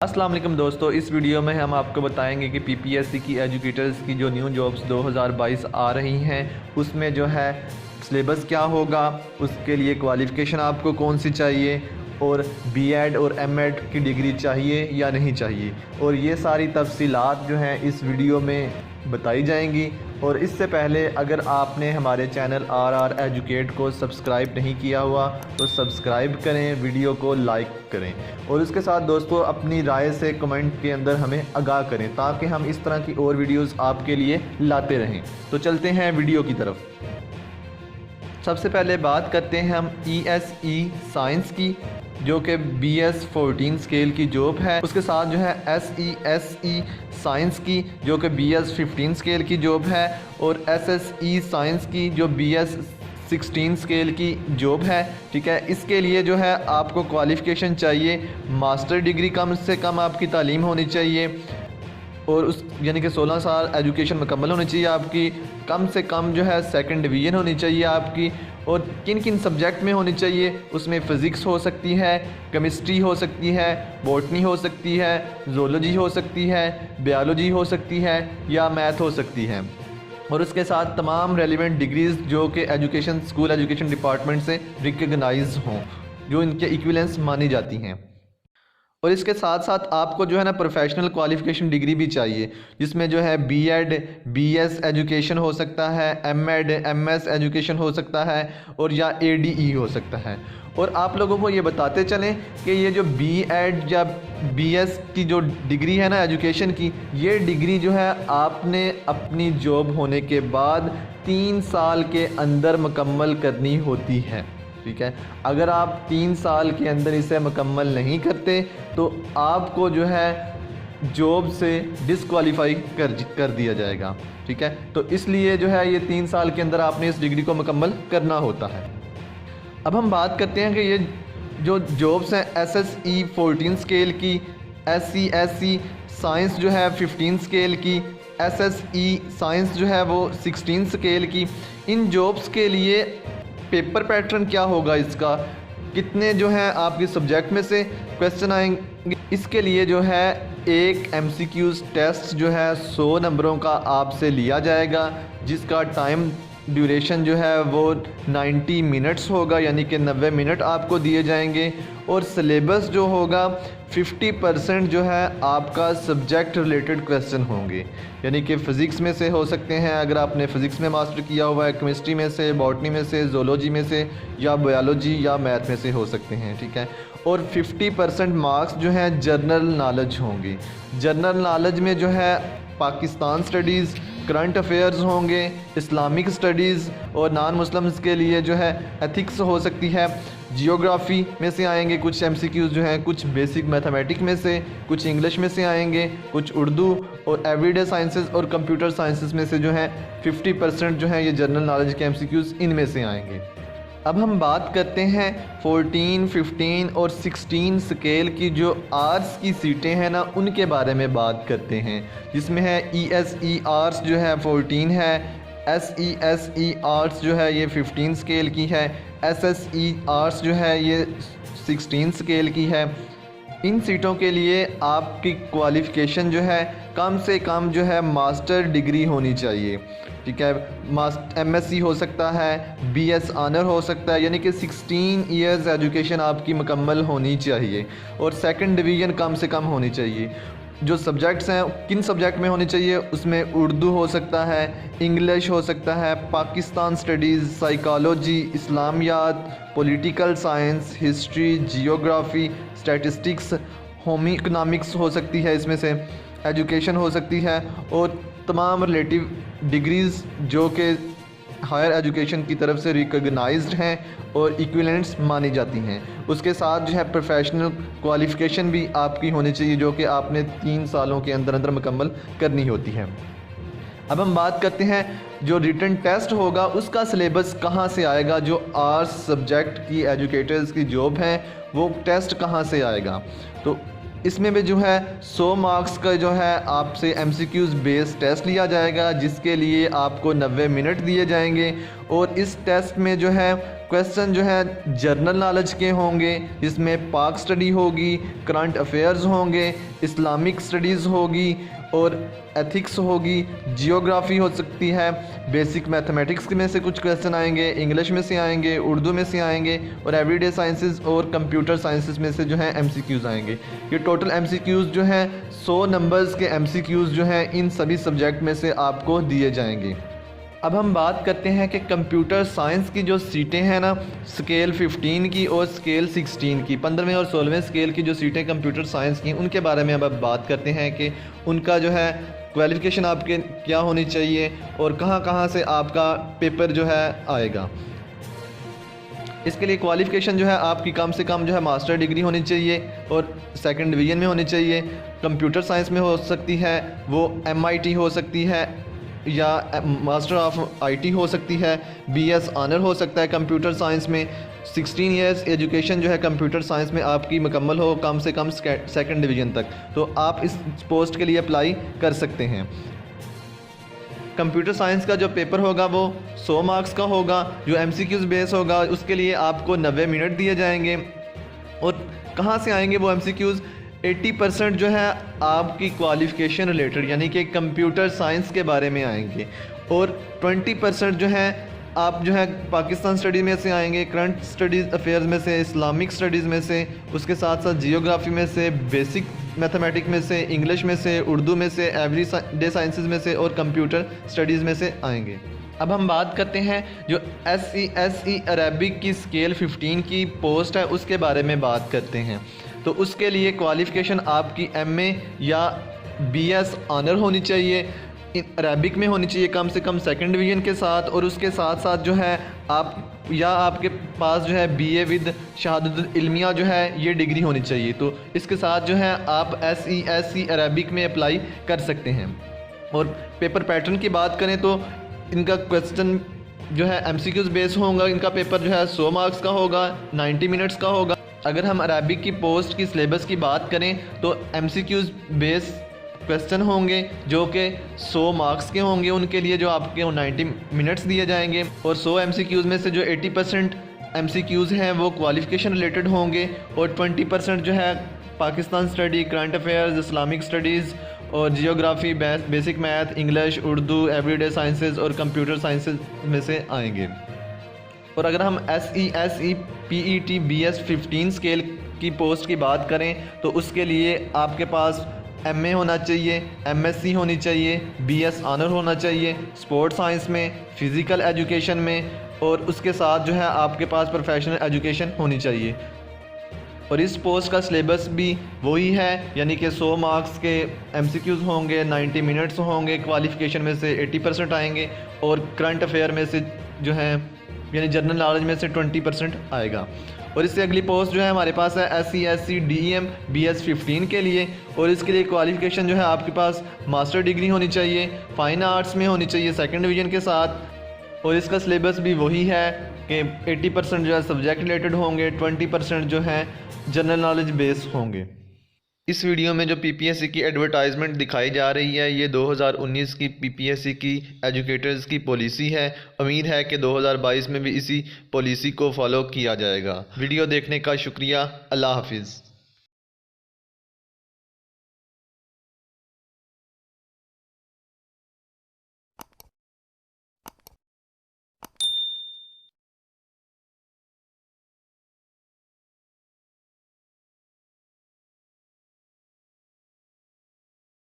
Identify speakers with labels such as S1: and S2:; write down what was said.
S1: अस्सलाम वालेकुम दोस्तों, इस वीडियो में हम आपको बताएंगे कि पीपीएससी की एजुकेटर्स की जो न्यू जॉब्स 2022 आ रही हैं उसमें जो है सिलेबस क्या होगा, उसके लिए क्वालिफ़िकेशन आपको कौन सी चाहिए और बीएड और एमएड की डिग्री चाहिए या नहीं चाहिए, और ये सारी तफसीलात जो हैं इस वीडियो में बताई जाएंगी। और इससे पहले अगर आपने हमारे चैनल आर एजुकेट को सब्सक्राइब नहीं किया हुआ तो सब्सक्राइब करें, वीडियो को लाइक करें और उसके साथ दोस्तों अपनी राय से कमेंट के अंदर हमें आगाह करें ताकि हम इस तरह की और वीडियोस आपके लिए लाते रहें। तो चलते हैं वीडियो की तरफ। सबसे पहले बात करते हैं हम ESE साइंस की, जो कि BS 14 स्केल की जॉब है। उसके साथ जो है SESE साइंस की, जो कि BS 15 स्केल की जॉब है, और SSE साइंस की जो BS 16 स्केल की जॉब है। ठीक है, इसके लिए जो है आपको क्वालिफ़िकेशन चाहिए, मास्टर डिग्री कम से कम आपकी तालीम होनी चाहिए और उस यानी कि 16 साल एजुकेशन मुकम्मल होनी चाहिए आपकी, कम से कम जो है सेकंड डिवीज़न होनी चाहिए आपकी, और किन किन सब्जेक्ट में होनी चाहिए उसमें फ़िज़िक्स हो सकती है, केमिस्ट्री हो सकती है, बॉटनी हो सकती है, ज़ूलॉजी हो सकती है, बायोलॉजी हो सकती है या मैथ हो सकती है, और उसके साथ तमाम रेलिवेंट डिग्रीज़ जो कि एजुकेशन स्कूल एजुकेशन डिपार्टमेंट से रिकगनाइज हों, जो इनके इक्विवेलेंस मानी जाती हैं। और इसके साथ साथ आपको जो है ना प्रोफेशनल क्वालिफ़िकेशन डिग्री भी चाहिए, जिसमें जो है बीएड BS एजुकेशन हो सकता है, एमएड MS एजुकेशन हो सकता है, और या ADE हो सकता है। और आप लोगों को ये बताते चलें कि ये जो बीएड या BS की जो डिग्री है ना एजुकेशन की, ये डिग्री जो है आपने अपनी जॉब होने के बाद 3 साल के अंदर मुकम्मल करनी होती है। ठीक है, अगर आप 3 साल के अंदर इसे मुकम्मल नहीं करते तो आपको जो है जॉब से डिसक्वालीफाई कर दिया जाएगा। ठीक है, तो इसलिए जो है ये 3 साल के अंदर आपने इस डिग्री को मुकम्मल करना होता है। अब हम बात करते हैं कि ये जो जॉब्स हैं SSE 14 स्केल की, SESE साइंस जो है 15 स्केल की, SSE साइंस जो है वो 16 स्केल की, इन जॉब्स के लिए पेपर पैटर्न क्या होगा, इसका कितने जो है आपके सब्जेक्ट में से क्वेश्चन आएंगे, इसके लिए जो है एक MCQs टेस्ट जो है 100 नंबरों का आपसे लिया जाएगा, जिसका टाइम ड्यूरेशन जो है वो 90 मिनट्स होगा, यानी कि 90 मिनट आपको दिए जाएंगे। और सिलेबस जो होगा 50% जो है आपका सब्जेक्ट रिलेटेड क्वेश्चन होंगे, यानी कि फ़िज़िक्स में से हो सकते हैं अगर आपने फ़िज़िक्स में मास्टर किया हुआ है, केमिस्ट्री में से, बॉटनी में से, ज़ूलॉजी में से, या बायोलॉजी या मैथ में से हो सकते हैं। ठीक है, और 50% मार्क्स जो हैं जनरल नॉलेज होंगे। जनरल नॉलेज में जो है पाकिस्तान स्टडीज़, करंट अफेयर्स होंगे, इस्लामिक स्टडीज़, और नॉन मुस्लिम्स के लिए जो है एथिक्स हो सकती है। जियोग्राफ़ी में से आएंगे कुछ MCQs जो हैं, कुछ बेसिक मैथमेटिक्स में से, कुछ इंग्लिश में से आएंगे, कुछ उर्दू, और एवरीडे साइंसेस और कंप्यूटर साइंसेस में से जो है 50% जो है ये जनरल नॉलेज के MCQs इनमें से आएंगे। अब हम बात करते हैं 14, 15 और 16 स्केल की जो आर्ट्स की सीटें हैं ना, उनके बारे में बात करते हैं, जिसमें है ESE आर्ट्स जो है 14 है, SESE आर्ट्स जो है ये 15 स्केल की है, SSE आर्ट्स जो है ये 16 स्केल की है। इन सीटों के लिए आपकी क्वालिफ़िकेशन जो है कम से कम जो है मास्टर डिग्री होनी चाहिए। ठीक है, MSc हो सकता है, BS ऑनर हो सकता है, यानी कि 16 ईयर्स एजुकेशन आपकी मुकम्मल होनी चाहिए, और सेकंड डिवीज़न कम से कम होनी चाहिए। जो सब्जेक्ट्स हैं किन सब्जेक्ट में होनी चाहिए, उसमें उर्दू हो सकता है, इंग्लिश हो सकता है, Pakistan studies, psychology, Islamiyat, political science, history, geography, statistics, home economics हो सकती है, इसमें से एजुकेशन हो सकती है, और तमाम रिलेटिव डिग्रीज़ जो कि हायर एजुकेशन की तरफ से रिकगनाइज्ड हैं और इक्विवेलेंट्स मानी जाती हैं। उसके साथ जो है प्रोफेशनल क्वालिफ़िकेशन भी आपकी होनी चाहिए, जो कि आपने 3 सालों के अंदर अंदर मुकम्मल करनी होती है। अब हम बात करते हैं जो रिटन टेस्ट होगा उसका सिलेबस कहाँ से आएगा, जो आर्ट्स सब्जेक्ट की एजुकेटर्स की जॉब है वो टेस्ट कहाँ से आएगा। तो इसमें भी जो है 100 मार्क्स का जो है आपसे MCQs बेस्ड टेस्ट लिया जाएगा, जिसके लिए आपको 90 मिनट दिए जाएंगे, और इस टेस्ट में जो है क्वेश्चन जो है जर्नल नॉलेज के होंगे, जिसमें पाक स्टडी होगी, करंट अफेयर्स होंगे, इस्लामिक स्टडीज़ होगी और एथिक्स होगी, जियोग्राफी हो सकती है, बेसिक मैथमेटिक्स में से कुछ क्वेश्चन आएंगे, इंग्लिश में से आएंगे, उर्दू में से आएंगे और एवरीडे साइंसेस और कंप्यूटर साइंसेस में से जो है MCQs आएंगे। ये टोटल MCQs जो हैं 100 नंबर्स के MCQs जो हैं इन सभी सब्जेक्ट में से आपको दिए जाएंगे। अब हम बात करते हैं कि कंप्यूटर साइंस की जो सीटें हैं ना, स्केल 15 की और स्केल 16 की, 15वें और 16वें स्केल की जो सीटें कंप्यूटर साइंस की, उनके बारे में अब बात करते हैं कि उनका जो है क्वालिफ़िकेशन आपके क्या होनी चाहिए और कहाँ से आपका पेपर जो है आएगा। इसके लिए क्वालिफ़िकेशन जो है आपकी कम से कम जो है मास्टर डिग्री होनी चाहिए और सेकंड डिवीज़न में होनी चाहिए। कंप्यूटर साइंस में हो सकती है, वो MIT हो सकती है या मास्टर ऑफ IT हो सकती है, BS ऑनर हो सकता है कंप्यूटर साइंस में। 16 इयर्स एजुकेशन जो है कंप्यूटर साइंस में आपकी मुकम्मल हो कम से कम सेकंड डिवीज़न तक, तो आप इस पोस्ट के लिए अप्लाई कर सकते हैं। कंप्यूटर साइंस का जो पेपर होगा वो 100 मार्क्स का होगा, जो MCQs बेस होगा उसके लिए आपको 90 मिनट दिए जाएंगे। और कहाँ से आएंगे वो MCQs? 80% जो है आपकी क्वालिफ़िकेशन रिलेटेड यानी कि कंप्यूटर साइंस के बारे में आएंगे और 20% जो है आप जो है पाकिस्तान स्टडी में से आएंगे, करंट स्टडीज़ अफेयर्स में से, इस्लामिक स्टडीज़ में से, उसके साथ साथ जियोग्राफी में से, बेसिक मैथमेटिक्स में से, इंग्लिश में से, उर्दू में से, एवरीडे साइंसेस में से और कंप्यूटर स्टडीज़ में से आएंगे। अब हम बात करते हैं जो SE अरबिक की स्केल 15 की पोस्ट है उसके बारे में बात करते हैं। तो उसके लिए क्वालिफ़िकेशन आपकी MA या BS ऑनर होनी चाहिए, अरबिक में होनी चाहिए कम से कम सेकंड डिवीज़न के साथ, और उसके साथ साथ जो है आप या आपके पास जो है BA विद शहादत इल्मिया जो है ये डिग्री होनी चाहिए। तो इसके साथ जो है आप SE अरबिक में अप्लाई कर सकते हैं। और पेपर पैटर्न की बात करें तो इनका क्वेश्चन जो है MCQs बेस होगा, इनका पेपर जो है 100 मार्क्स का होगा, 90 मिनट्स का होगा। अगर हम अरबिक की पोस्ट की सिलेबस की बात करें तो MCQs बेस क्वेश्चन होंगे जो कि 100 मार्क्स के होंगे, उनके लिए जो आपके 90 मिनट्स दिए जाएंगे। और 100 MCQs में से जो 80% MCQs हैं वो क्वालिफ़िकेशन रिलेटेड होंगे और 20% जो है Pakistan study, current affairs, Islamic studies और geography, basic math, English, Urdu, everyday sciences और कंप्यूटर साइंसेस में से आएंगे। और अगर हम SE PET BS 15 स्केल की पोस्ट की बात करें तो उसके लिए आपके पास MA होना चाहिए, MSc होनी चाहिए, BS ऑनर होना चाहिए स्पोर्ट्स साइंस में, फ़िज़िकल एजुकेशन में, और उसके साथ जो है आपके पास प्रोफेशनल एजुकेशन होनी चाहिए। और इस पोस्ट का सिलेबस भी वही है, यानी कि 100 मार्क्स के MCQs होंगे, 90 मिनट्स होंगे, क्वालिफ़िकेशन में से 80% आएंगे और करंट अफेयर में से जो है यानी जनरल नॉलेज में से 20% आएगा। और इससे अगली पोस्ट जो है हमारे पास है SC DEM BS 15 के लिए, और इसके लिए क्वालिफ़िकेशन जो है आपके पास मास्टर डिग्री होनी चाहिए, फ़ाइन आर्ट्स में होनी चाहिए सेकंड डिवीज़न के साथ। और इसका सिलेबस भी वही है कि 80% जो है सब्जेक्ट रिलेटेड होंगे, 20% जो है जनरल नॉलेज बेस होंगे। इस वीडियो में जो PPSC की एडवर्टाइजमेंट दिखाई जा रही है ये 2019 की PPSC की एजुकेटर्स की पॉलिसी है। उम्मीद है कि 2022 में भी इसी पॉलिसी को फॉलो किया जाएगा। वीडियो देखने का शुक्रिया। अल्लाह हाफिज़।